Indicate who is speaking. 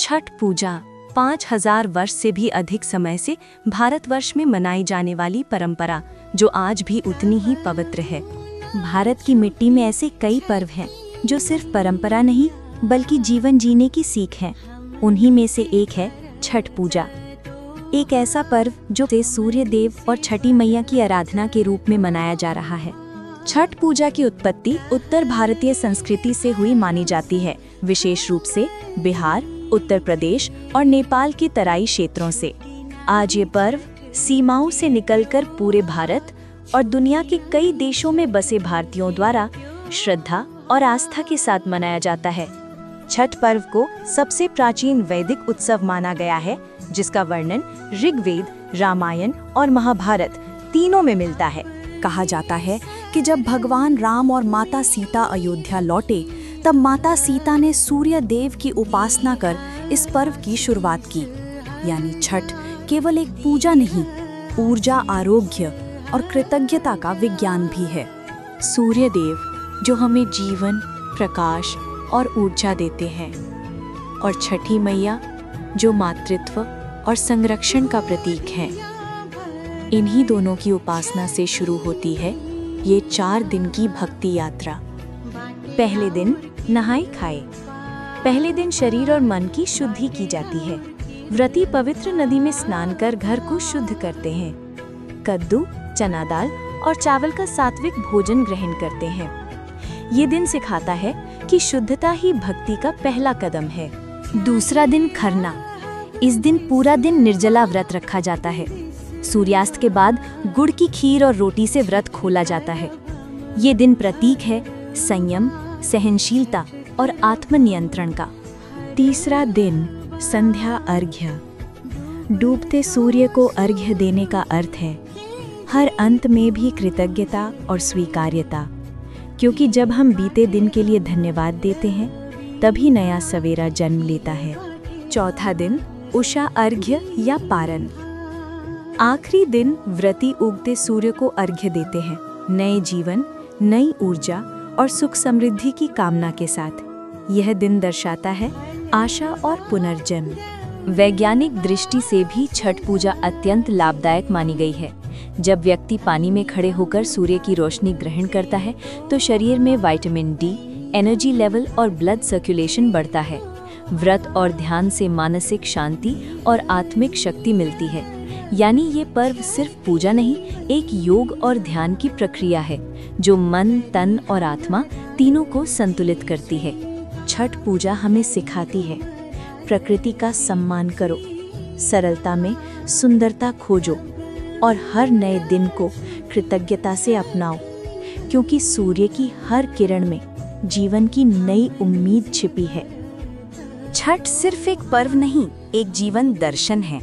Speaker 1: छठ पूजा 5000 वर्ष से भी अधिक समय से भारतवर्ष में मनाई जाने वाली परंपरा, जो आज भी उतनी ही पवित्र है।
Speaker 2: भारत की मिट्टी में ऐसे कई पर्व हैं जो सिर्फ परंपरा नहीं बल्कि जीवन जीने की सीख है। उन्हीं में से एक है छठ पूजा, एक ऐसा पर्व जो से सूर्य देव और छठी मैया की आराधना के रूप में मनाया जा रहा है। छठ पूजा की उत्पत्ति उत्तर भारतीय संस्कृति से हुई मानी जाती है, विशेष रूप से बिहार, उत्तर प्रदेश और नेपाल के तराई क्षेत्रों से। आज ये पर्व सीमाओं से निकलकर पूरे भारत और दुनिया के कई देशों में बसे भारतीयों द्वारा श्रद्धा और आस्था के साथ मनाया जाता है। छठ पर्व को सबसे प्राचीन वैदिक उत्सव माना गया है, जिसका वर्णन ऋग्वेद, रामायण और महाभारत तीनों में मिलता है।
Speaker 3: कहा जाता है कि जब भगवान राम और माता सीता अयोध्या लौटे, तब माता सीता ने सूर्य देव की उपासना कर इस पर्व की शुरुआत की। यानी छठ केवल एक पूजा नहीं, ऊर्जा, आरोग्य और कृतज्ञता का विज्ञान भी है।
Speaker 2: सूर्य देव जो हमें जीवन, प्रकाश और ऊर्जा देते हैं, और छठी मैया जो मातृत्व और संरक्षण का प्रतीक है। इन्हीं दोनों की उपासना से शुरू होती है ये 4 दिन की भक्ति यात्रा।
Speaker 1: पहले दिन नहाए खाए। पहले दिन शरीर और मन की शुद्धि की जाती है। व्रती पवित्र नदी में स्नान कर घर को शुद्ध करते हैं। कद्दू, चना दाल और चावल का सात्विक भोजन ग्रहण करते हैं। ये दिन सिखाता है कि शुद्धता ही भक्ति का पहला कदम है।
Speaker 2: दूसरा दिन खरना। इस दिन पूरा दिन निर्जला व्रत रखा जाता है। सूर्यास्त के बाद गुड़ की खीर और रोटी से व्रत खोला जाता है। ये दिन प्रतीक है संयम, सहनशीलता और आत्मनियंत्रण का। तीसरा दिन संध्या अर्घ्य। डूबते सूर्य को अर्घ्य देने का अर्थ है हर अंत में भी कृतज्ञता और स्वीकार्यता, क्योंकि जब हम बीते दिन के लिए धन्यवाद देते हैं तभी नया सवेरा जन्म लेता है।
Speaker 1: चौथा दिन उषा अर्घ्य या पारण। आखिरी दिन व्रती उगते सूर्य को अर्घ्य देते हैं, नए जीवन, नई ऊर्जा और सुख समृद्धि की कामना के साथ। यह दिन दर्शाता है आशा और पुनर्जन्म। वैज्ञानिक दृष्टि से भी छठ पूजा अत्यंत लाभदायक मानी गई है। जब व्यक्ति पानी में खड़े होकर सूर्य की रोशनी ग्रहण करता है तो शरीर में विटामिन डी, एनर्जी लेवल और ब्लड सर्कुलेशन बढ़ता है। व्रत और ध्यान से मानसिक शांति और आत्मिक शक्ति मिलती है। यानी ये पर्व सिर्फ पूजा नहीं, एक योग और ध्यान की प्रक्रिया है जो मन, तन और आत्मा तीनों को संतुलित करती है। छठ पूजा हमें सिखाती है प्रकृति का सम्मान करो, सरलता में सुंदरता खोजो और हर नए दिन को कृतज्ञता से अपनाओ, क्योंकि सूर्य की हर किरण में जीवन की नई उम्मीद छिपी है।
Speaker 3: छठ सिर्फ एक पर्व नहीं, एक जीवन दर्शन है।